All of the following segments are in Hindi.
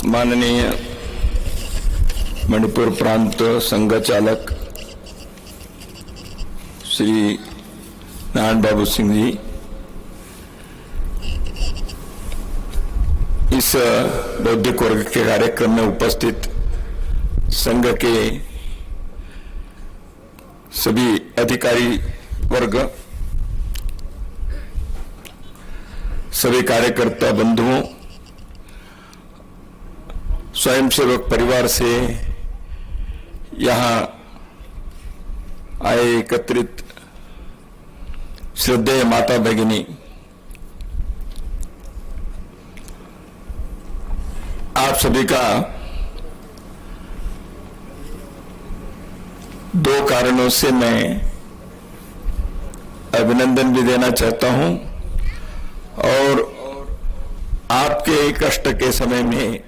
माननीय मणिपुर प्रांत संघ चालक श्री नारायण बाबू सिंह जी, इस बौद्धिक वर्ग के कार्यक्रम में उपस्थित संघ के सभी अधिकारी वर्ग, सभी कार्यकर्ता बंधुओं, स्वयंसेवक परिवार से यहाँ आए एकत्रित श्रद्धेय माता भगिनी, आप सभी का दो कारणों से मैं अभिनंदन भी देना चाहता हूं और आपके कष्ट के समय में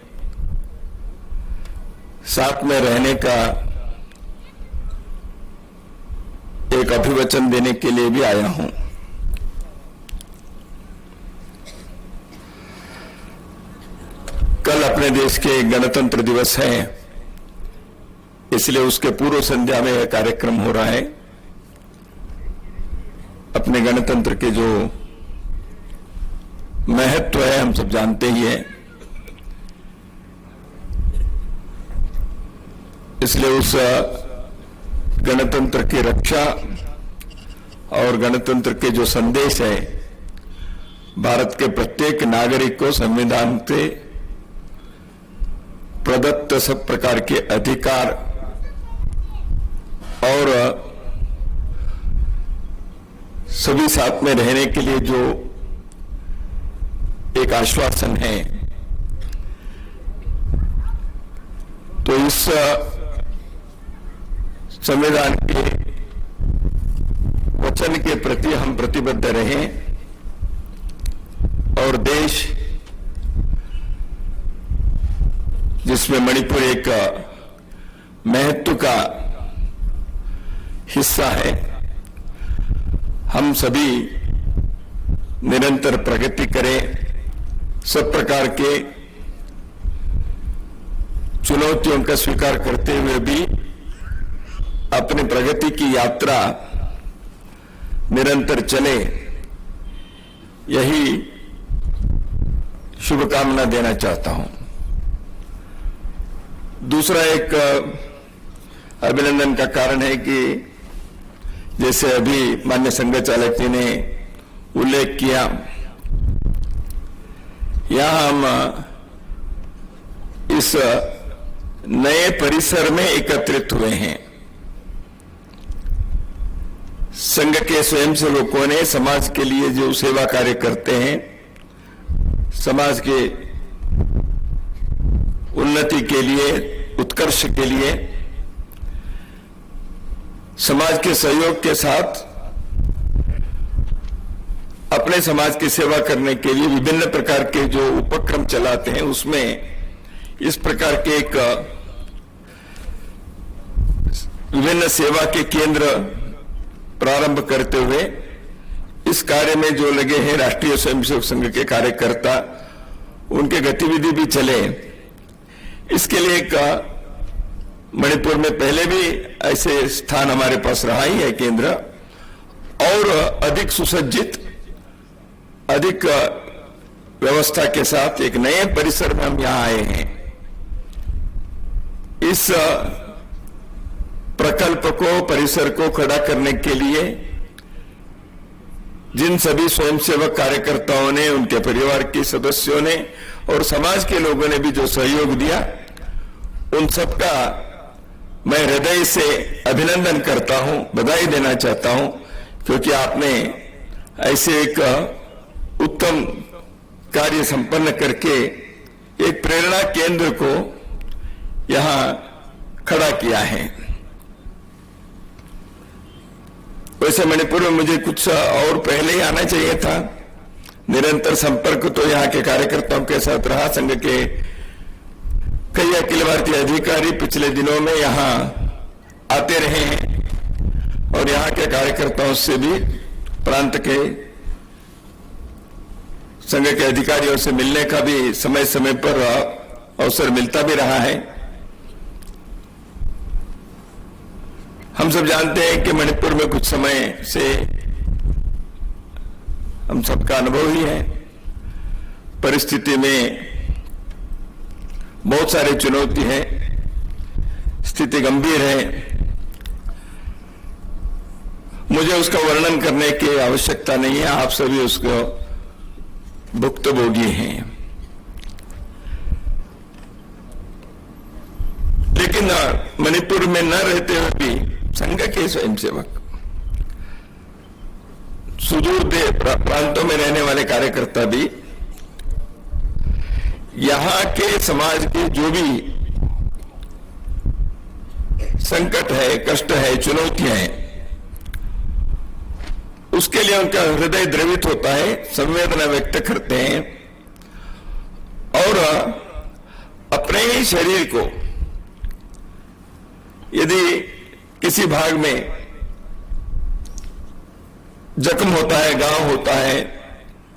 साथ में रहने का एक अभिवचन देने के लिए भी आया हूं। कल अपने देश के गणतंत्र दिवस है, इसलिए उसके पूर्व संध्या में यह कार्यक्रम हो रहा है। अपने गणतंत्र के जो महत्व है हम सब जानते ही हैं, इसलिए उस गणतंत्र की रक्षा और गणतंत्र के जो संदेश है, भारत के प्रत्येक नागरिक को संविधान से प्रदत्त सब प्रकार के अधिकार और सभी साथ में रहने के लिए जो एक आश्वासन है, तो इस संविधान के वचन के प्रति हम प्रतिबद्ध रहें और देश जिसमें मणिपुर एक महत्व का हिस्सा है, हम सभी निरंतर प्रगति करें, सब प्रकार के चुनौतियों का स्वीकार करते हुए भी अपनी प्रगति की यात्रा निरंतर चले, यही शुभकामना देना चाहता हूं। दूसरा एक अभिनंदन का कारण है कि जैसे अभी माननीय संघ चालक जी ने उल्लेख किया, यहां हम इस नए परिसर में एकत्रित हुए हैं। संघ के स्वयंसेवकों ने समाज के लिए जो सेवा कार्य करते हैं, समाज के उन्नति के लिए, उत्कर्ष के लिए, समाज के सहयोग के साथ अपने समाज की सेवा करने के लिए विभिन्न प्रकार के जो उपक्रम चलाते हैं, उसमें इस प्रकार के एक विभिन्न सेवा के केंद्र प्रारंभ करते हुए इस कार्य में जो लगे हैं राष्ट्रीय स्वयंसेवक संघ के कार्यकर्ता, उनके गतिविधि भी चले। इसके लिए एक मणिपुर में पहले भी ऐसे स्थान हमारे पास रहा ही है केंद्र, और अधिक सुसज्जित, अधिक व्यवस्था के साथ एक नए परिसर में हम यहां आए हैं। इस प्रकल्प को, परिसर को खड़ा करने के लिए जिन सभी स्वयंसेवक कार्यकर्ताओं ने, उनके परिवार के सदस्यों ने और समाज के लोगों ने भी जो सहयोग दिया, उन सबका मैं हृदय से अभिनंदन करता हूं, बधाई देना चाहता हूं, क्योंकि आपने ऐसे एक उत्तम कार्य संपन्न करके एक प्रेरणा केंद्र को यहां खड़ा किया है। वैसे मणिपुर में मुझे कुछ और पहले ही आना चाहिए था। निरंतर संपर्क तो यहाँ के कार्यकर्ताओं के साथ रहा। संघ के कई अखिल भारतीय अधिकारी पिछले दिनों में यहाँ आते रहे हैं और यहाँ के कार्यकर्ताओं से भी, प्रांत के संघ के अधिकारियों से मिलने का भी समय समय पर अवसर मिलता भी रहा है। हम सब जानते हैं कि मणिपुर में कुछ समय से हम सबका अनुभव ही है, परिस्थिति में बहुत सारी चुनौती है, स्थिति गंभीर है। मुझे उसका वर्णन करने की आवश्यकता नहीं है, आप सभी उसको भुक्तभोगी हैं। लेकिन मणिपुर में न रहते हुए भी संघ के स्वयंसेवक, सुदूर प्रांतों में रहने वाले कार्यकर्ता भी यहां के समाज के जो भी संकट है, कष्ट है, चुनौतियां हैं, उसके लिए उनका हृदय द्रवित होता है, संवेदना व्यक्त करते हैं और अपने ही शरीर को यदि किसी भाग में जख्म होता है, घाव होता है,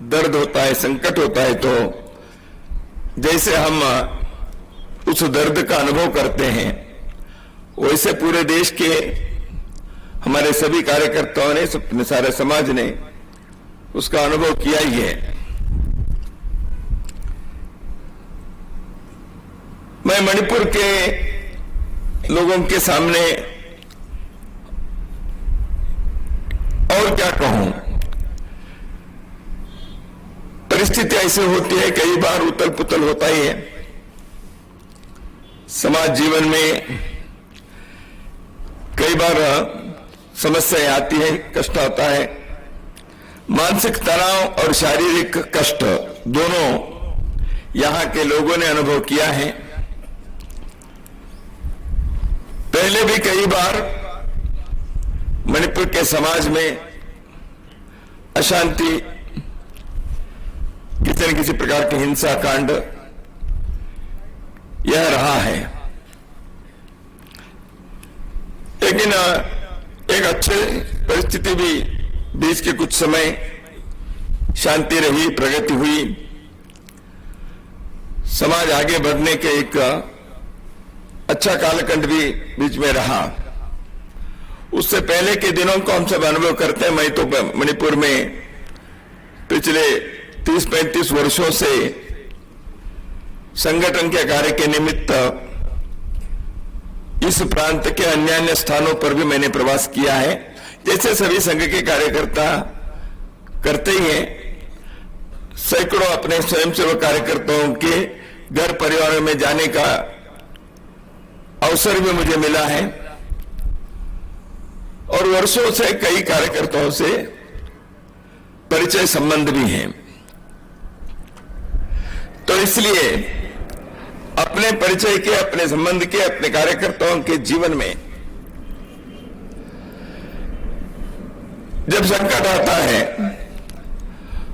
दर्द होता है, संकट होता है, तो जैसे हम उस दर्द का अनुभव करते हैं, वैसे पूरे देश के हमारे सभी कार्यकर्ताओं ने, सारे समाज ने उसका अनुभव किया ही है। मैं मणिपुर के लोगों के सामने और क्या कहूं, परिस्थिति ऐसे होती है, कई बार उतल पुतल होता ही है समाज जीवन में, कई बार समस्याएं आती है, कष्ट आता है, मानसिक तनाव और शारीरिक कष्ट दोनों यहां के लोगों ने अनुभव किया है। पहले भी कई बार मणिपुर के समाज में अशांति, किसी न किसी प्रकार की हिंसा कांड यह रहा है, लेकिन एक अच्छे परिस्थिति भी बीच के कुछ समय शांति रही, प्रगति हुई, समाज आगे बढ़ने के एक अच्छा कालखंड भी बीच में रहा। उससे पहले के दिनों को हम सब अनुभव करते हैं। मैं तो मणिपुर में पिछले 30-35 वर्षों से संगठन के कार्य के निमित्त इस प्रांत के अन्य अन्य स्थानों पर भी मैंने प्रवास किया है, जैसे सभी संघ के कार्यकर्ता करते ही हैं। सैकड़ों अपने स्वयंसेवक कार्यकर्ताओं के घर परिवारों में जाने का अवसर भी मुझे मिला है और वर्षों से कई कार्यकर्ताओं से परिचय संबंध भी हैं। तो इसलिए अपने परिचय के, अपने संबंध के, अपने कार्यकर्ताओं के जीवन में जब संकट आता है,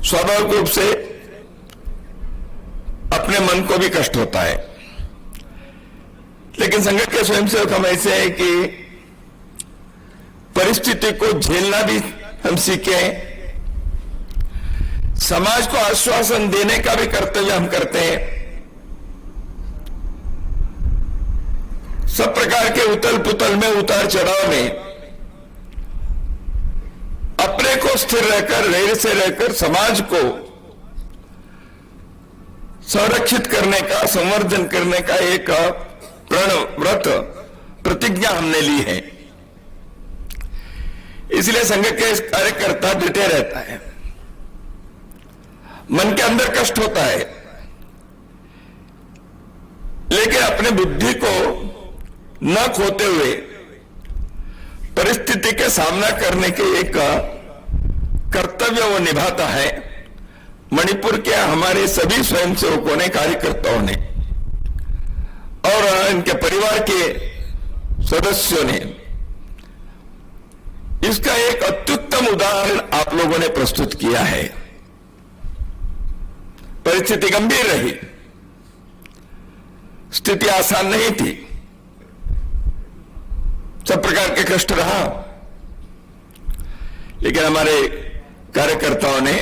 स्वाभाविक रूप से अपने मन को भी कष्ट होता है। लेकिन संघ के स्वयंसेवक हम ऐसे हैं कि परिस्थिति को झेलना भी हम सीखे, समाज को आश्वासन देने का भी कर्तव्य हम करते हैं। सब प्रकार के उतल पुतल में, उतार चढ़ाव में अपने को स्थिर रहकर, धैर्य से रहकर समाज को संरक्षित करने का, संवर्धन करने का एक प्रण व्रत प्रतिज्ञा हमने ली है। इसलिए संघ के कार्यकर्ता डटे रहता है, मन के अंदर कष्ट होता है, लेकिन अपने बुद्धि को न खोते हुए परिस्थिति के सामना करने के एक कर्तव्य वो निभाता है। मणिपुर के हमारे सभी स्वयंसेवकों ने, कार्यकर्ताओं ने और इनके परिवार के सदस्यों ने इसका एक अत्युत्तम उदाहरण आप लोगों ने प्रस्तुत किया है। परिस्थिति गंभीर रही, स्थिति आसान नहीं थी, सब प्रकार के कष्ट रहा, लेकिन हमारे कार्यकर्ताओं ने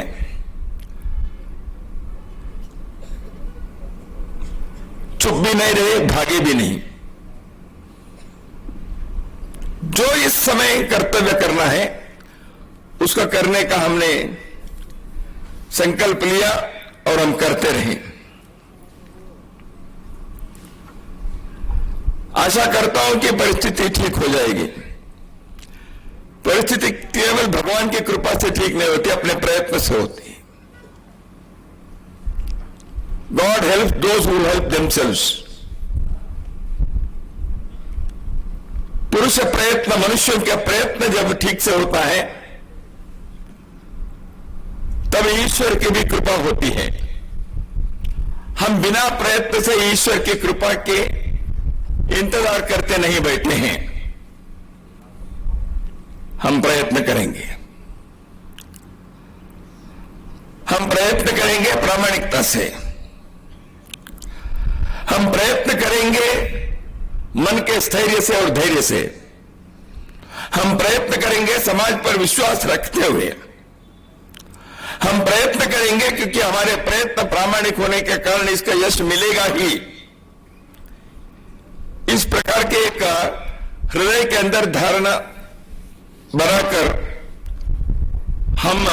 चुप भी नहीं रहे, भागे भी नहीं। जो इस समय कर्तव्य करना है उसका करने का हमने संकल्प लिया और हम करते रहे। आशा करता हूं कि परिस्थिति ठीक हो जाएगी। परिस्थिति केवल भगवान की कृपा से ठीक नहीं होती, अपने प्रयत्न से होती है। God help those who help themselves. पुरुष प्रयत्न, मनुष्यों का प्रयत्न जब ठीक से होता है तब ईश्वर की भी कृपा होती है। हम बिना प्रयत्न से ईश्वर की कृपा के इंतजार करते नहीं बैठे हैं। हम प्रयत्न करेंगे, हम प्रयत्न करेंगे प्रामाणिकता से, हम प्रयत्न करेंगे मन के स्थैर्य से और धैर्य से, हम प्रयत्न करेंगे समाज पर विश्वास रखते हुए, हम प्रयत्न करेंगे क्योंकि हमारे प्रयत्न प्रामाणिक होने के कारण इसका यश मिलेगा ही। इस प्रकार के एक हृदय के अंदर धारणा बनाकर हम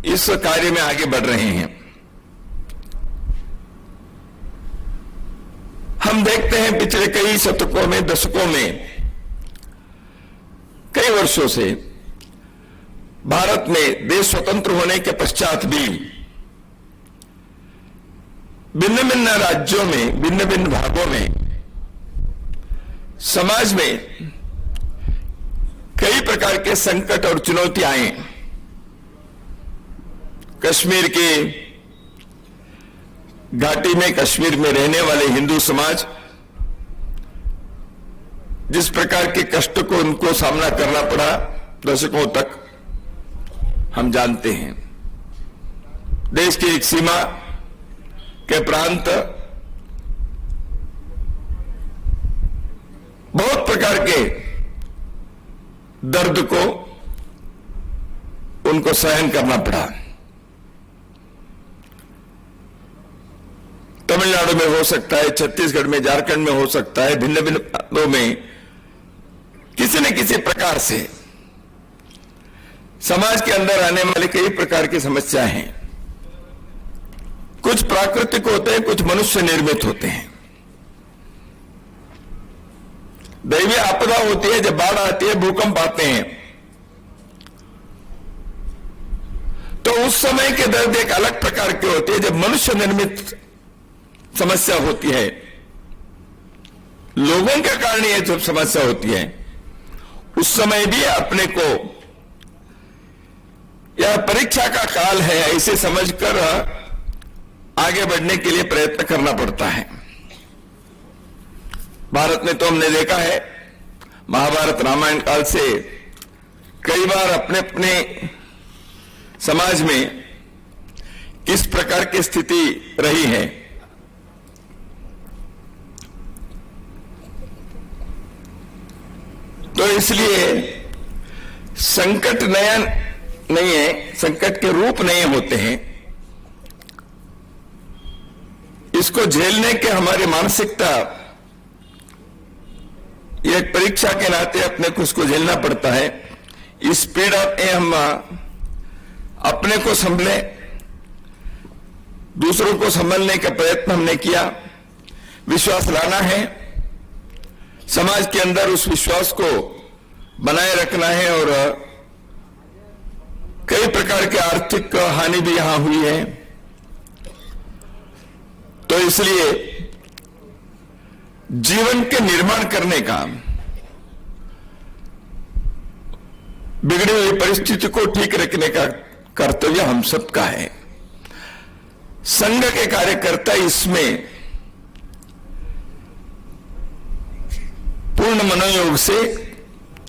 इस कार्य में आगे बढ़ रहे हैं। हम देखते हैं पिछले कई शतकों में, दशकों में, कई वर्षों से भारत में देश स्वतंत्र होने के पश्चात भी भिन्न भिन्न राज्यों में, भिन्न भिन्न भागों में, समाज में कई प्रकार के संकट और चुनौतियां आए। कश्मीर की घाटी में, कश्मीर में रहने वाले हिंदू समाज जिस प्रकार के कष्ट को उनको सामना करना पड़ा दशकों तक, हम जानते हैं। देश की एक सीमा के प्रांत बहुत प्रकार के दर्द को उनको सहन करना पड़ा। तमिलनाडु में हो सकता है, छत्तीसगढ़ में, झारखंड में हो सकता है, भिन्न भिन्न प्रांतों में किसी न किसी प्रकार से समाज के अंदर आने वाले कई प्रकार की समस्याएं हैं। कुछ प्राकृतिक होते हैं, कुछ मनुष्य निर्मित होते हैं। दैवीय आपदा होती है, जब बाढ़ आती है, भूकंप आते हैं, तो उस समय के दर्द एक अलग प्रकार के होते हैं। जब मनुष्य निर्मित समस्या होती है, लोगों के कारण ये जब समस्या होती है, उस समय भी अपने को यह परीक्षा का काल है ऐसे समझकर आगे बढ़ने के लिए प्रयत्न करना पड़ता है। भारत में तो हमने देखा है, महाभारत रामायण काल से कई बार अपने अपने समाज में किस प्रकार की स्थिति रही है। तो इसलिए संकट नया नहीं है, संकट के रूप नए होते हैं। इसको झेलने के हमारी मानसिकता, ये एक परीक्षा के नाते अपने को उसको झेलना पड़ता है। इस पीड़ा में हम अपने को संभले, दूसरों को संभलने का प्रयत्न हमने किया। विश्वास लाना है, समाज के अंदर उस विश्वास को बनाए रखना है। और कई प्रकार की आर्थिक हानि भी यहां हुई है, तो इसलिए जीवन के निर्माण करने का, बिगड़ी हुई परिस्थिति को ठीक रखने का कर्तव्य हम सबका है। संघ के कार्यकर्ता इसमें पूर्ण मनोयोग से,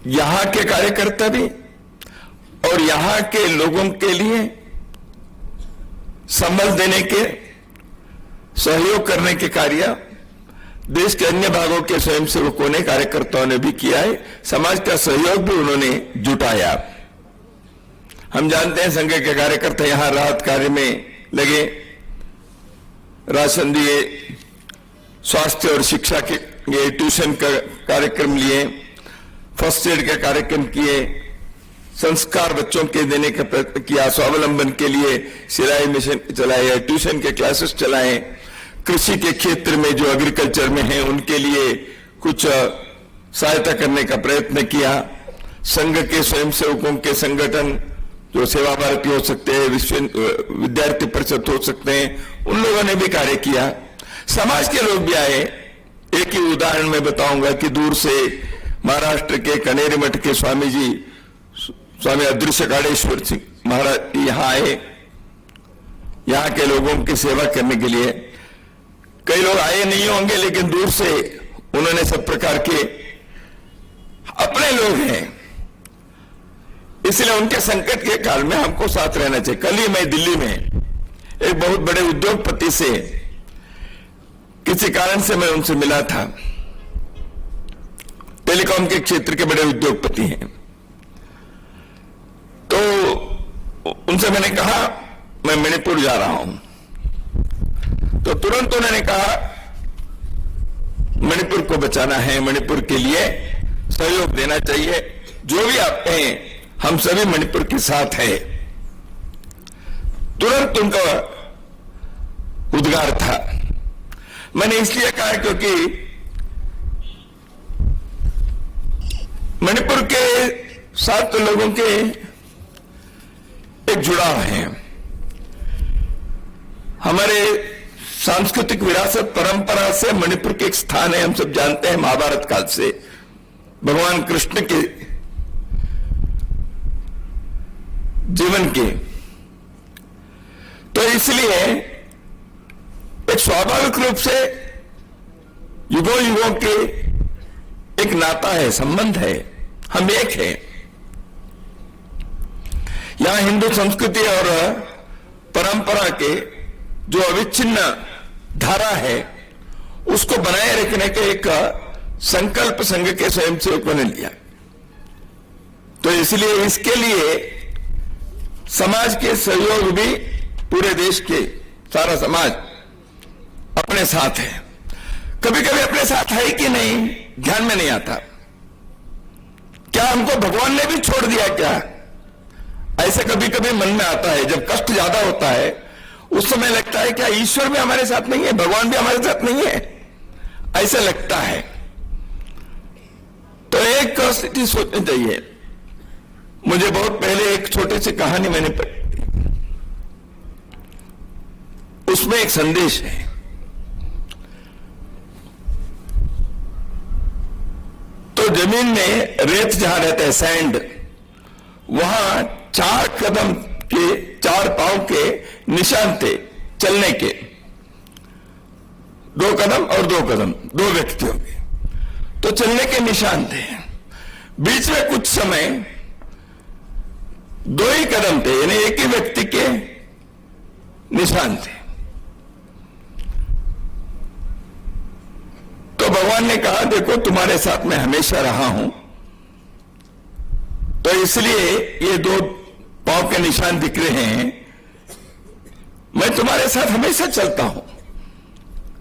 यहां के कार्यकर्ता भी और यहां के लोगों के लिए संबल देने के, सहयोग करने के कार्य देश के अन्य भागों के स्वयंसेवकों ने, कार्यकर्ताओं ने भी किया है। समाज का सहयोग भी उन्होंने जुटाया। हम जानते हैं संघ के कार्यकर्ता यहां राहत कार्य में लगे, राशन दिए, स्वास्थ्य और शिक्षा के लिए ट्यूशन का कार्यक्रम लिए, फर्स्ट एड का कार्यक्रम किए, संस्कार बच्चों के देने का प्रयत्न किया, स्वावलंबन के लिए सिलाई मशीन चलाए, ट्यूशन के क्लासेस चलाए, कृषि के क्षेत्र में जो एग्रीकल्चर में है उनके लिए कुछ सहायता करने का प्रयत्न किया। संघ के स्वयंसेवकों के संगठन जो सेवा भारती हो सकते हैं, विश्व विद्यार्थी परिषद हो सकते हैं, उन लोगों ने भी कार्य किया। समाज के लोग भी आए। एक ही उदाहरण मैं बताऊंगा कि दूर से महाराष्ट्र के कनेरी मठ के स्वामी जी, स्वामी अदृश्य काड़ेश्वर सिंह महाराज यहां आए, यहां के लोगों की सेवा करने के लिए। कई लोग आए नहीं होंगे, लेकिन दूर से उन्होंने सब प्रकार के अपने लोग हैं, इसलिए उनके संकट के काल में हमको साथ रहना चाहिए। कल ही मैं दिल्ली में एक बहुत बड़े उद्योगपति से किसी कारण से मैं उनसे मिला था, टेलीकॉम के क्षेत्र के बड़े उद्योगपति हैं। तो उनसे मैंने कहा मैं मणिपुर जा रहा हूं, तो तुरंत उन्होंने कहा मणिपुर को बचाना है, मणिपुर के लिए सहयोग देना चाहिए, जो भी आप कहें हम सभी मणिपुर के साथ हैं। तुरंत उनका उद्गार था। मैंने इसलिए कहा क्योंकि मणिपुर के साथ तो लोगों के एक जुड़ाव है। हमारे सांस्कृतिक विरासत परंपरा से मणिपुर के एक स्थान है, हम सब जानते हैं महाभारत काल से भगवान कृष्ण के जीवन के। तो इसलिए एक स्वाभाविक रूप से युगों युगों के एक नाता है, संबंध है, हम एक हैं। यहां हिंदू संस्कृति और परंपरा के जो अविच्छिन्न धारा है उसको बनाए रखने के एक संकल्प संघ के स्वयंसेवकों ने लिया। तो इसलिए इसके लिए समाज के सहयोग भी, पूरे देश के सारा समाज अपने साथ है। कभी कभी अपने साथ है कि नहीं ध्यान में नहीं आता। क्या हमको भगवान ने भी छोड़ दिया क्या, ऐसे कभी कभी मन में आता है। जब कष्ट ज्यादा होता है उस समय लगता है क्या ईश्वर भी हमारे साथ नहीं है, भगवान भी हमारे साथ नहीं है, ऐसा लगता है। तो एक स्थिति सोचनी चाहिए। मुझे बहुत पहले एक छोटी सी कहानी मैंने पढ़ी, उसमें एक संदेश है। तो जमीन में रेत जहां रहता है, सैंड, वहां 4 कदम के 4 पांव के निशान थे चलने के, 2 कदम और 2 कदम, 2 व्यक्तियों के तो चलने के निशान थे। बीच में कुछ समय 2 ही कदम थे, यानी एक ही व्यक्ति के निशान थे। तो भगवान ने कहा देखो तुम्हारे साथ मैं हमेशा रहा हूं, तो इसलिए ये 2 पांव के निशान दिख रहे हैं, मैं तुम्हारे साथ हमेशा चलता हूं।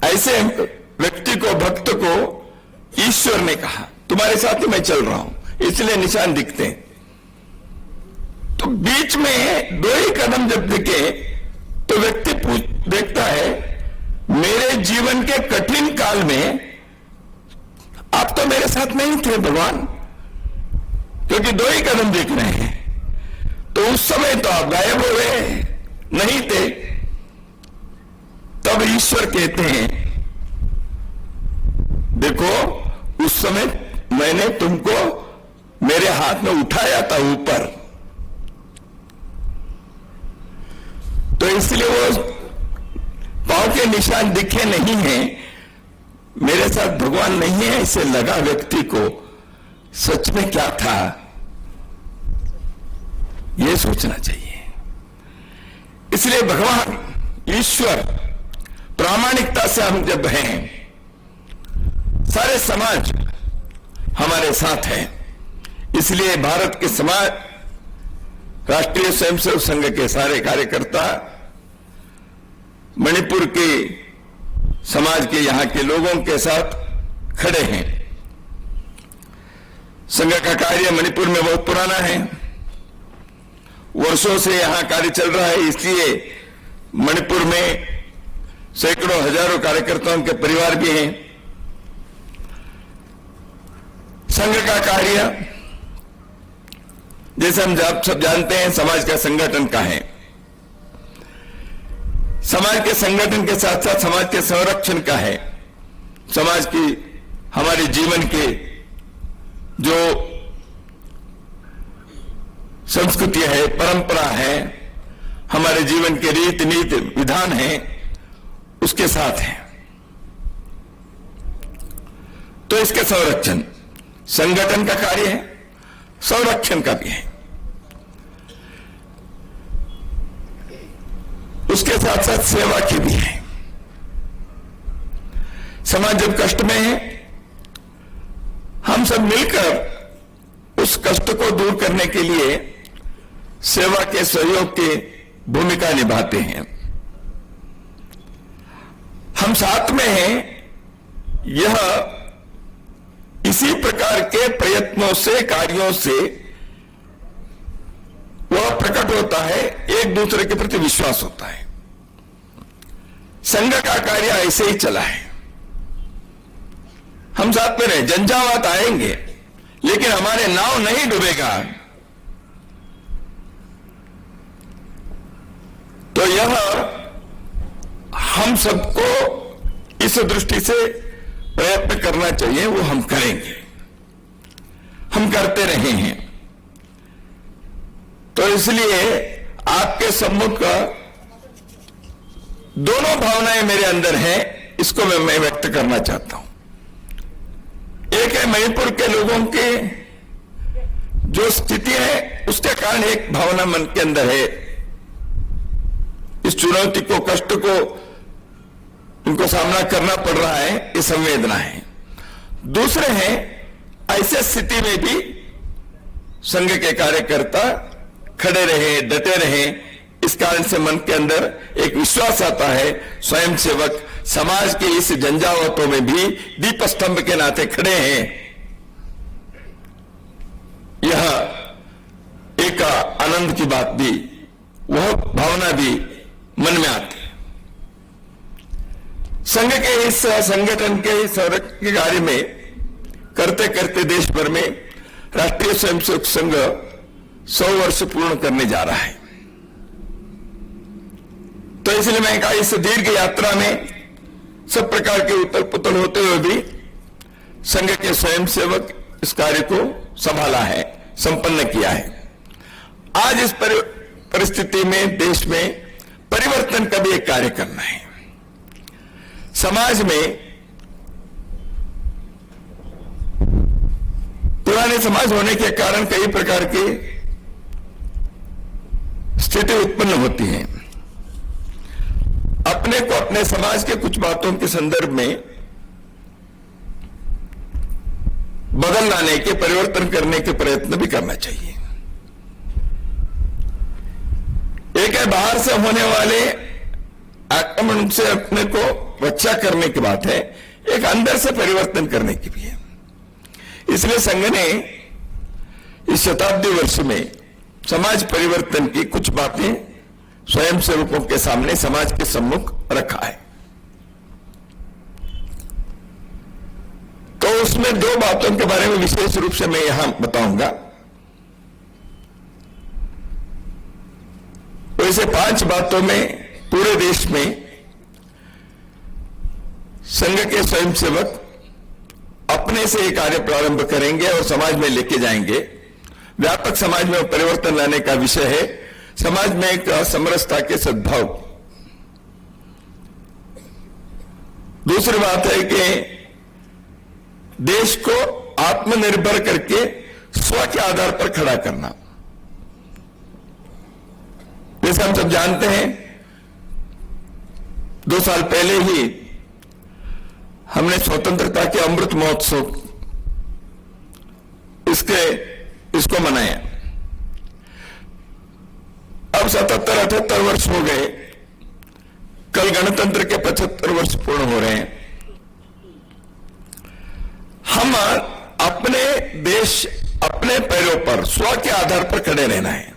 ऐसे व्यक्ति को, भक्त को ईश्वर ने कहा तुम्हारे साथ ही मैं चल रहा हूं, इसलिए निशान दिखते हैं। तो बीच में 2 ही कदम जब दिखे तो व्यक्ति देखता है मेरे जीवन के कठिन काल में आप तो मेरे साथ नहीं थे भगवान, क्योंकि 2 ही कदम दिख रहे हैं। तो उस समय तो आप गायब हो गए, नहीं थे। तब ईश्वर कहते हैं देखो उस समय मैंने तुमको मेरे हाथ में उठाया था ऊपर, तो इसलिए वो पांव के निशान दिखे नहीं हैं, मेरे साथ भगवान नहीं है, ऐसे लगा व्यक्ति को। सच में क्या था ये सोचना चाहिए। इसलिए भगवान ईश्वर प्रामाणिकता से हम जब हैं, सारे समाज हमारे साथ है। इसलिए भारत के समाज, राष्ट्रीय स्वयंसेवक संघ के सारे कार्यकर्ता, मणिपुर के समाज के यहाँ के लोगों के साथ खड़े हैं। संघ का कार्य मणिपुर में बहुत पुराना है, वर्षों से यहां कार्य चल रहा है, इसलिए मणिपुर में सैकड़ों हजारों कार्यकर्ताओं के परिवार भी हैं। संघ का कार्य, जैसे हम सब जानते हैं, समाज का संगठन का है। समाज के संगठन के साथ साथ समाज के संरक्षण का है। समाज की हमारे जीवन के जो संस्कृति है, परंपरा है, हमारे जीवन के रीति नीति विधान है, उसके साथ है। तो इसके संरक्षण, संगठन का कार्य है, संरक्षण का भी है। उसके साथ साथ सेवा की भी है। समाज जब कष्ट में है, हम सब मिलकर उस कष्ट को दूर करने के लिए सेवा के सहयोग की भूमिका निभाते हैं। हम साथ में हैं, यह इसी प्रकार के प्रयत्नों से, कार्यों से वह प्रकट होता है, एक दूसरे के प्रति विश्वास होता है। संघ का कार्य ऐसे ही चला है। हम साथ में रहे, झंझावात आएंगे, लेकिन हमारे नाव नहीं डूबेगा। तो यह हम सबको इस दृष्टि से प्रयत्न करना चाहिए, वो हम करेंगे, हम करते रहे हैं। तो इसलिए आपके सम्मुख दोनों भावनाएं मेरे अंदर हैं, इसको मैं व्यक्त करना चाहता हूं। एक है मणिपुर के लोगों की जो स्थिति है, उसके कारण एक भावना मन के अंदर है, इस चुनौती को, कष्ट को उनको सामना करना पड़ रहा है, ये संवेदना है। दूसरे हैं, ऐसे स्थिति में भी संघ के कार्यकर्ता खड़े रहे, डटे रहे, इस कारण से मन के अंदर एक विश्वास आता है, स्वयंसेवक समाज के इस झंझावातों में भी दीप स्तंभ के नाते खड़े हैं। यह एक आनंद की बात भी, वह भावना भी मन में आती है। संघ के इस संगठन के संरक्षण के कार्य में करते करते देश भर में राष्ट्रीय स्वयंसेवक संघ 100 वर्ष पूर्ण करने जा रहा है। तो इसलिए मैं कहा, इस दीर्घ यात्रा में सब प्रकार के उथल पुथल होते हुए भी संघ के स्वयंसेवक इस कार्य को संभाला है, संपन्न किया है। आज इस परिस्थिति में देश में परिवर्तन का भी एक कार्य करना है। समाज में पुराने समाज होने के कारण कई प्रकार की स्थिति उत्पन्न होती है। अपने को अपने समाज के कुछ बातों के संदर्भ में बदल लाने के, परिवर्तन करने के प्रयत्न भी करना चाहिए। एक है बाहर से होने वाले आक्रमण से अपने को रक्षा करने की बात है, एक अंदर से परिवर्तन करने की भी है। इसलिए संघ ने इस शताब्दी वर्ष में समाज परिवर्तन की कुछ बातें स्वयंसेवकों के सामने, समाज के सम्मुख रखा है। तो उसमें 2 बातों के बारे में विशेष रूप से मैं यहां बताऊंगा। वैसे 5 बातों में पूरे देश में संघ के स्वयंसेवक अपने से ये कार्य प्रारंभ करेंगे और समाज में लेके जाएंगे। व्यापक समाज में परिवर्तन लाने का विषय है समाज में एक समरसता के सद्भाव। दूसरी बात है कि देश को आत्मनिर्भर करके स्व के आधार पर खड़ा करना। जैसे हम सब जानते हैं, 2 साल पहले ही हमने स्वतंत्रता के अमृत महोत्सव इसको मनाया। अब 77-78 वर्ष हो गए। कल गणतंत्र के 75 वर्ष पूर्ण हो रहे हैं। हम अपने देश, अपने पैरों पर, स्व के आधार पर खड़े रहना है।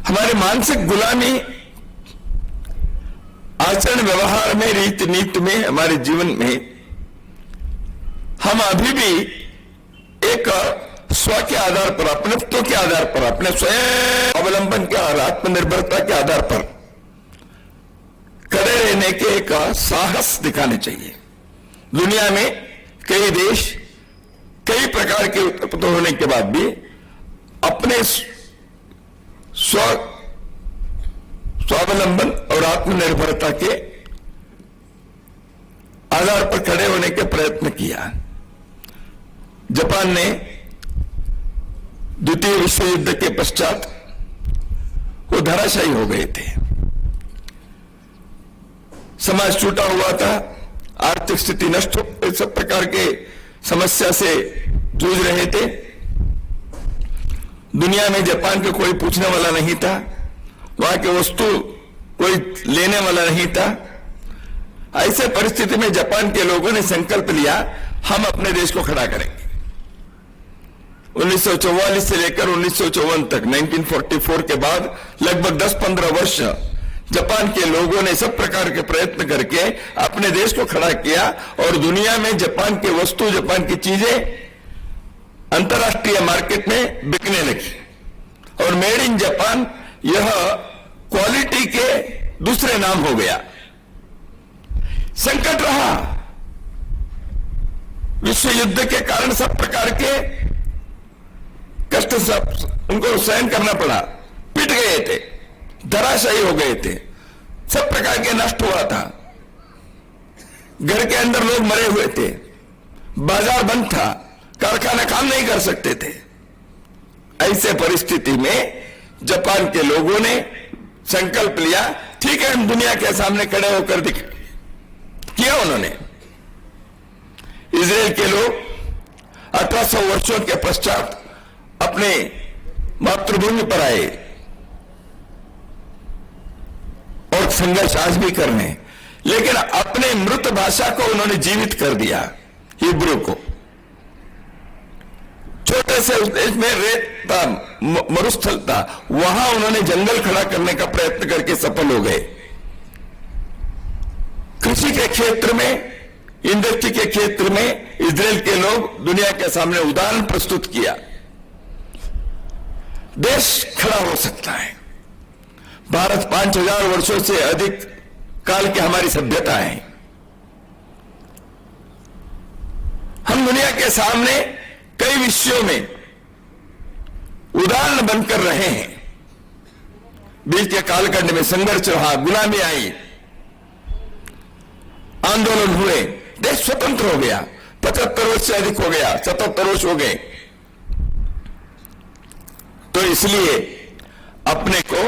हमारी मानसिक गुलामी आचरण व्यवहार में, रीति नीति में, हमारे जीवन में हम अभी भी एक स्व के आधार पर, अपनत्व के आधार पर, अपने स्वयं अवलंबन के और आत्मनिर्भरता के आधार पर खड़े रहने के एक साहस दिखाने चाहिए। दुनिया में कई देश कई प्रकार के उत्पन्न होने के बाद भी अपने स्वावलंबन और आत्मनिर्भरता के आधार पर खड़े होने के प्रयत्न किया। जापान ने द्वितीय विश्व युद्ध के पश्चात वो धराशायी हो गए थे। समाज टूटा हुआ था, आर्थिक स्थिति नष्ट हो, सब प्रकार के समस्या से जूझ रहे थे। दुनिया में जापान को कोई पूछने वाला नहीं था, वहां की वस्तु कोई लेने वाला नहीं था। ऐसे परिस्थिति में जापान के लोगों ने संकल्प लिया, हम अपने देश को खड़ा करेंगे। 1944 से लेकर 1954 तक, 1944 के बाद लगभग 10-15 वर्ष जापान के लोगों ने सब प्रकार के प्रयत्न करके अपने देश को खड़ा किया और दुनिया में जापान की वस्तु, जापान की चीजें अंतर्राष्ट्रीय मार्केट में बिकने लगी और मेड इन जापान यह क्वालिटी के दूसरे नाम हो गया। संकट रहा, विश्व युद्ध के कारण सब प्रकार के कष्ट सब उनको सहन करना पड़ा, पिट गए थे, धराशायी हो गए थे, सब प्रकार के नष्ट हुआ था, घर के अंदर लोग मरे हुए थे, बाजार बंद था, कारखाना काम नहीं कर सकते थे। ऐसे परिस्थिति में जापान के लोगों ने संकल्प लिया, ठीक है हम दुनिया के सामने खड़े होकर किया उन्होंने। इजराइल के लोग 1800 वर्षों के पश्चात अपने मातृभूमि पर आए और संघर्ष आज भी कर रहे हैं, लेकिन अपने मृत भाषा को उन्होंने जीवित कर दिया, हिब्रू को। छोटे से उस देश में रेत था, मरुस्थल था, वहां उन्होंने जंगल खड़ा करने का प्रयत्न करके सफल हो गए। कृषि के क्षेत्र में, इंडस्ट्री के क्षेत्र में इजराइल के लोग दुनिया के सामने उदाहरण प्रस्तुत किया। देश खड़ा हो सकता है। भारत 5000 वर्षों से अधिक काल की हमारी सभ्यता है। हम दुनिया के सामने कई विषयों में उदाहरण बनकर रहे हैं। बीच के कालखंड में संघर्ष रहा, गुलामी आई, आंदोलन हुए, देश स्वतंत्र हो गया। 75 वर्ष से अधिक हो गया, 77 वर्ष हो गए। तो इसलिए अपने को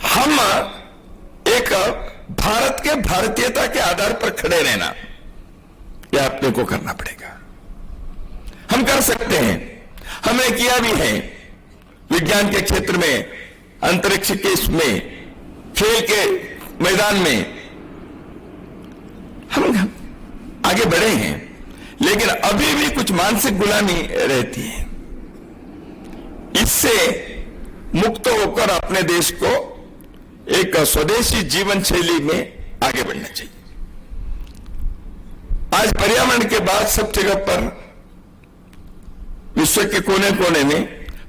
हम एक भारत के, भारतीयता के आधार पर खड़े रहना, यह अपने को करना पड़ेगा। हम कर सकते हैं, हमने किया भी है। विज्ञान के क्षेत्र में, अंतरिक्ष के इसमें, खेल के मैदान में हम आगे बढ़े हैं, लेकिन अभी भी कुछ मानसिक गुलामी रहती है। इससे मुक्त होकर अपने देश को एक स्वदेशी जीवन शैली में आगे बढ़ना चाहिए। आज पर्यावरण के बाद सब जगह पर विश्व के कोने कोने में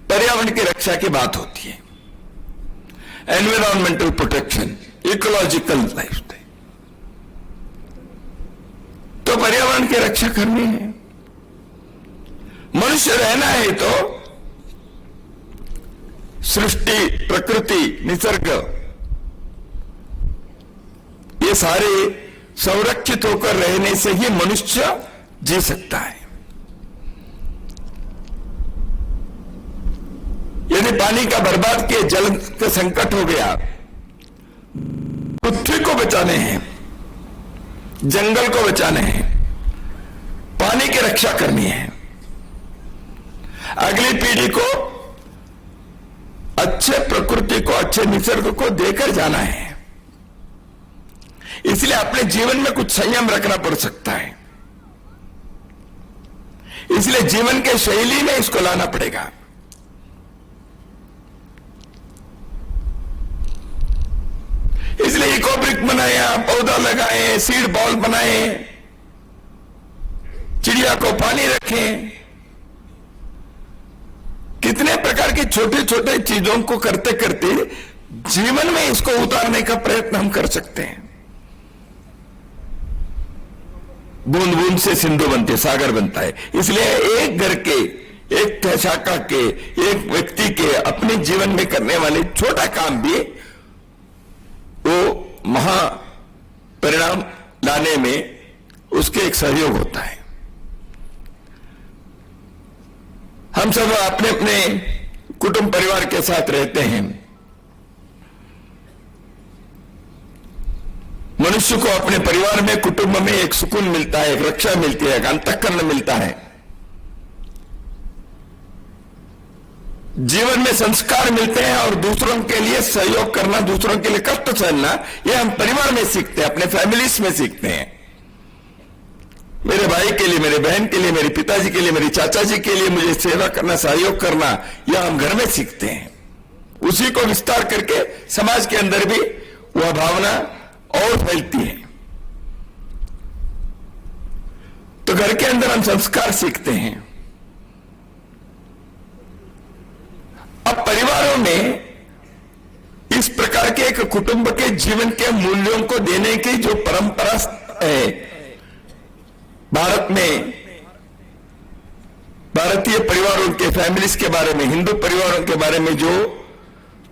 पर्यावरण की रक्षा की बात होती है। Environmental protection, ecological lifestyle. तो पर्यावरण की रक्षा करनी है। मनुष्य रहना है तो सृष्टि, प्रकृति, निसर्ग, ये सारे संरक्षित होकर रहने से ही मनुष्य जी सकता है। यदि पानी का बर्बाद किए, जल का संकट हो गया, पृथ्वी को बचाने हैं, जंगल को बचाने हैं, पानी की रक्षा करनी है, अगली पीढ़ी को अच्छे प्रकृति को, अच्छे निसर्ग को देकर जाना है। इसलिए अपने जीवन में कुछ संयम रखना पड़ सकता है। इसलिए जीवन के शैली में इसको लाना पड़ेगा। इसलिए इको ब्रिक बनाया, पौधा लगाए, सीड बॉल बनाए, चिड़िया को पानी रखें, कितने प्रकार की छोटे छोटे चीजों को करते करते जीवन में इसको उतारने का प्रयत्न हम कर सकते हैं। बूंद बूंद से सिंधु बनते, सागर बनता है। इसलिए एक घर के, एक शाखा के, एक व्यक्ति के अपने जीवन में करने वाले छोटा काम भी वो महा परिणाम लाने में उसके एक सहयोग होता है। हम सब अपने अपने कुटुंब परिवार के साथ रहते हैं। मनुष्य को अपने परिवार में, कुटुंब में एक सुकून मिलता है, एक रक्षा मिलती है, एक अंतःकरण मिलता है। जीवन में संस्कार मिलते हैं और दूसरों के लिए सहयोग करना, दूसरों के लिए कष्ट सहना, यह हम परिवार में सीखते हैं, अपने फैमिलीज में सीखते हैं। मेरे भाई के लिए, मेरे बहन के लिए, मेरे पिताजी के लिए, मेरे चाचा जी के लिए मुझे सेवा करना, सहयोग करना, यह हम घर में सीखते हैं। उसी को विस्तार करके समाज के अंदर भी वह भावना और फैलती है। तो घर के अंदर हम संस्कार सीखते हैं। अब परिवारों में इस प्रकार के एक कुटुंब के जीवन के मूल्यों को देने की जो परंपरा है, भारत में भारतीय परिवारों के, फैमिलीज के बारे में, हिंदू परिवारों के बारे में जो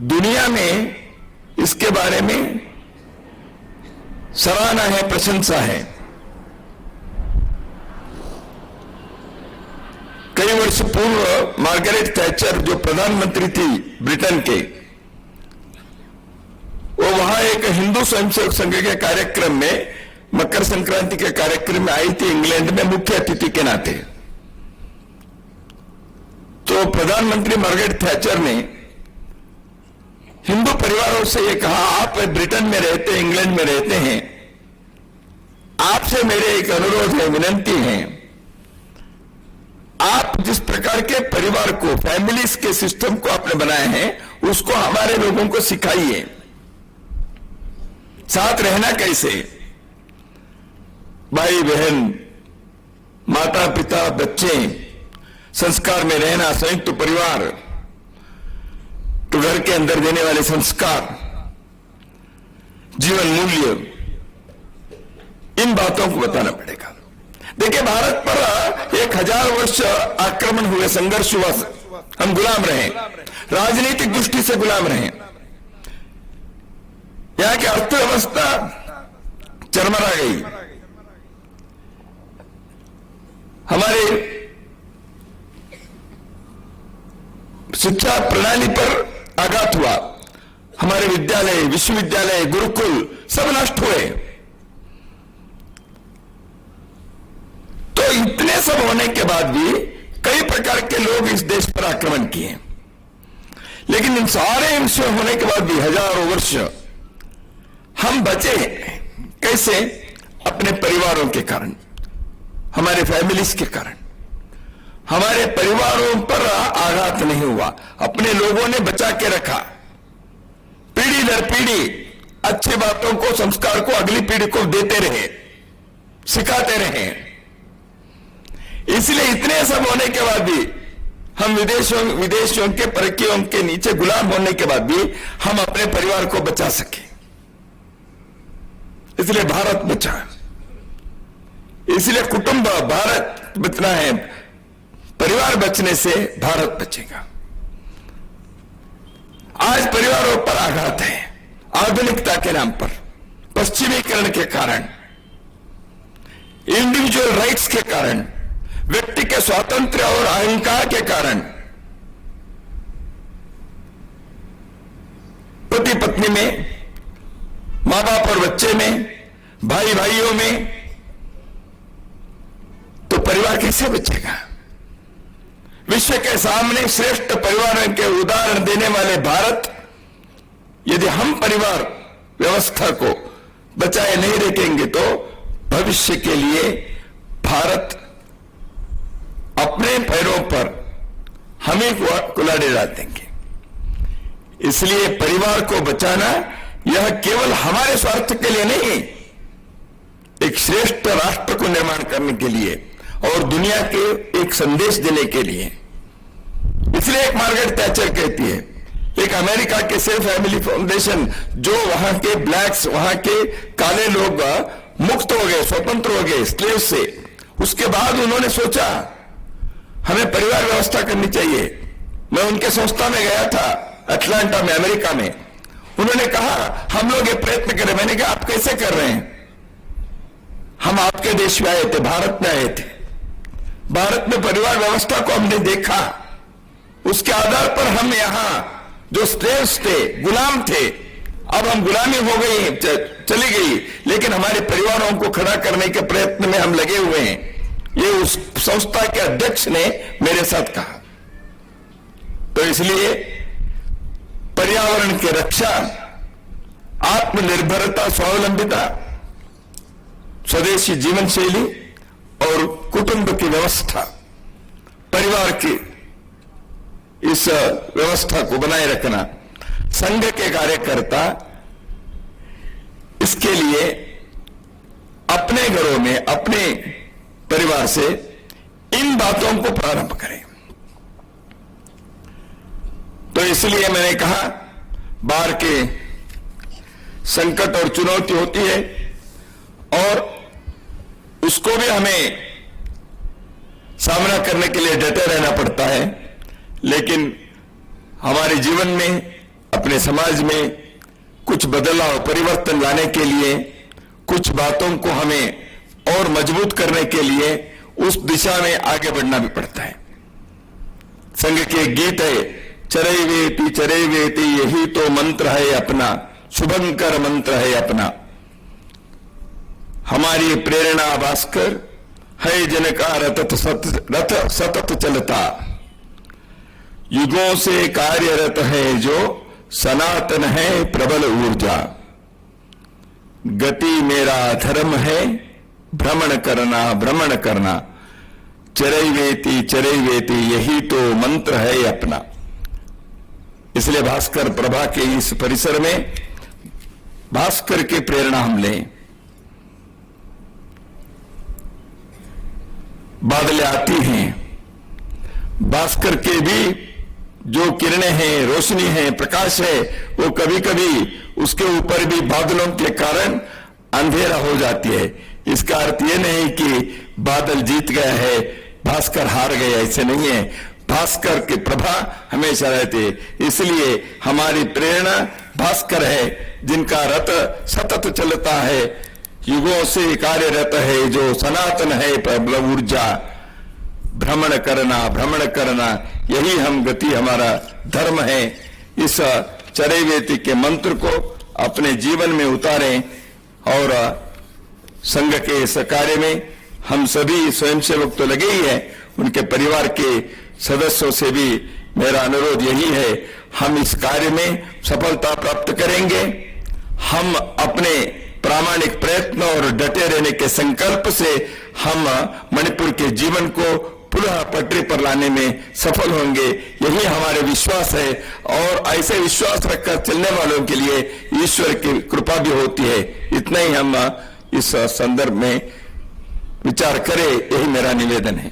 दुनिया में इसके बारे में सराहना है, प्रशंसा है। कई वर्ष पूर्व मार्गरेट थैचर जो प्रधानमंत्री थी ब्रिटेन के, वो वहां एक हिंदू स्वयंसेवक संघ के कार्यक्रम में, मकर संक्रांति के कार्यक्रम में आई थी, इंग्लैंड में मुख्य अतिथि के नाते। तो प्रधानमंत्री मार्गरेट थैचर ने हिंदू परिवारों से ये कहा, आप ब्रिटेन में रहते, इंग्लैंड में रहते हैं, आपसे मेरे एक अनुरोध है, विनंती है, आप जिस प्रकार के परिवार को, फैमिलीज के सिस्टम को आपने बनाए हैं, उसको हमारे लोगों को सिखाइए। साथ रहना कैसे, भाई बहन, माता पिता, बच्चे, संस्कार में रहना, संयुक्त परिवार, तो घर के अंदर देने वाले संस्कार, जीवन मूल्य, इन बातों को बताना पड़ेगा। देखिए, भारत पर 1000 वर्ष आक्रमण हुए, संघर्ष हुआ, हम गुलाम रहे, राजनीतिक दृष्टि से गुलाम रहे। यहां की अर्थव्यवस्था चरमरा गई, हमारे शिक्षा प्रणाली पर आघात हुआ, हमारे विद्यालय, विश्वविद्यालय, गुरुकुल सब नष्ट हुए। तो इतने सब होने के बाद भी कई प्रकार के लोग इस देश पर आक्रमण किए, लेकिन इन सारे विषय होने के बाद भी हजारों वर्ष हम बचे कैसे? अपने परिवारों के कारण, हमारे फैमिलीज के कारण। हमारे परिवारों पर आघात नहीं हुआ, अपने लोगों ने बचा के रखा। पीढ़ी दर पीढ़ी अच्छी बातों को, संस्कार को अगली पीढ़ी को देते रहे, सिखाते रहे। इसलिए इतने सब होने के बाद भी हम विदेशियों के, परकीयों के नीचे गुलाम होने के बाद भी हम अपने परिवार को बचा सके। इसलिए भारत बचा, इसलिए कुटुंब, भारत बचना है, परिवार बचने से भारत बचेगा। आज परिवारों पर आघात है, आधुनिकता के नाम पर, पश्चिमीकरण के कारण, इंडिविजुअल राइट्स के कारण, व्यक्ति के स्वातंत्र्य और अहंकार के कारण, पति पत्नी में, मां बाप और बच्चे में, भाई भाइयों में, तो परिवार कैसे बचेगा? विश्व के सामने श्रेष्ठ परिवार के उदाहरण देने वाले भारत, यदि हम परिवार व्यवस्था को बचाए नहीं रखेंगे तो भविष्य के लिए भारत अपने पैरों पर हमें कुल्हाड़ी डाल देंगे। इसलिए परिवार को बचाना यह केवल हमारे स्वार्थ के लिए नहीं, एक श्रेष्ठ राष्ट्र को निर्माण करने के लिए और दुनिया के एक संदेश देने के लिए। इसलिए एक मार्गरेट थैचर कहती है, एक अमेरिका के सेफ फैमिली फाउंडेशन, जो वहां के ब्लैक्स, वहां के काले लोग मुक्त हो गए, स्वतंत्र हो गए स्लेव से, उसके बाद उन्होंने सोचा हमें परिवार व्यवस्था करनी चाहिए। मैं उनके संस्था में गया था अटलांटा में, अमेरिका में। उन्होंने कहा हम लोग ये प्रयत्न करें। मैंने कहा आप कैसे कर रहे हैं? हम आपके देश में आए थे, भारत में आए थे। भारत में परिवार व्यवस्था को हमने देखा, उसके आधार पर हम यहां जो स्लेव्स थे, गुलाम थे, अब हम गुलामी हो गई, चली गई, लेकिन हमारे परिवारों को खड़ा करने के प्रयत्न में हम लगे हुए हैं। ये उस संस्था के अध्यक्ष ने मेरे साथ कहा। तो इसलिए पर्यावरण की रक्षा, आत्मनिर्भरता, स्वावलंबिता, स्वदेशी जीवन शैली और कुटुंब की व्यवस्था, परिवार की इस व्यवस्था को बनाए रखना, संघ के कार्यकर्ता इसके लिए अपने घरों में, अपने परिवार से इन बातों को प्रारंभ करें। तो इसलिए मैंने कहा बाहर के संकट और चुनौती होती है और उसको भी हमें सामना करने के लिए डटे रहना पड़ता है, लेकिन हमारे जीवन में, अपने समाज में कुछ बदलाव, परिवर्तन लाने के लिए, कुछ बातों को हमें और मजबूत करने के लिए उस दिशा में आगे बढ़ना भी पड़ता है। संघ के गीत है, चरई वेती यही तो मंत्र है अपना, शुभंकर मंत्र है अपना। हमारी प्रेरणा भास्कर है जिनका रथ सतत चलता, युगों से कार्यरत है जो सनातन है प्रबल ऊर्जा। गति मेरा धर्म है भ्रमण करना, चरई वेती यही तो मंत्र है अपना। इसलिए भास्कर प्रभा के इस परिसर में भास्कर की प्रेरणा हम लें। बादलें आती हैं, भास्कर के भी जो किरणें हैं, रोशनी है, प्रकाश है, वो कभी कभी उसके ऊपर भी बादलों के कारण अंधेरा हो जाती है। इसका अर्थ ये नहीं कि बादल जीत गया है, भास्कर हार गया, ऐसे नहीं है। भास्कर की प्रभा हमेशा रहती है। इसलिए हमारी प्रेरणा भास्कर है, जिनका रथ सतत चलता है, युगों से कार्यरत है, जो सनातन है प्रबल ऊर्जा। भ्रमण करना यही हम गति, हमारा धर्म है। इस चरैवेति के मंत्र को अपने जीवन में उतारें और संघ के इस कार्य में हम सभी स्वयंसेवक तो लगे ही हैं, उनके परिवार के सदस्यों से भी मेरा अनुरोध यही है, हम इस कार्य में सफलता प्राप्त करेंगे। हम अपने प्रामाणिक प्रयत्न और डटे रहने के संकल्प से हम मणिपुर के जीवन को पुनः पटरी पर लाने में सफल होंगे, यही हमारे विश्वास है। और ऐसे विश्वास रखकर चलने वालों के लिए ईश्वर की कृपा भी होती है। इतना ही हम इस संदर्भ में विचार करें, यही मेरा निवेदन है।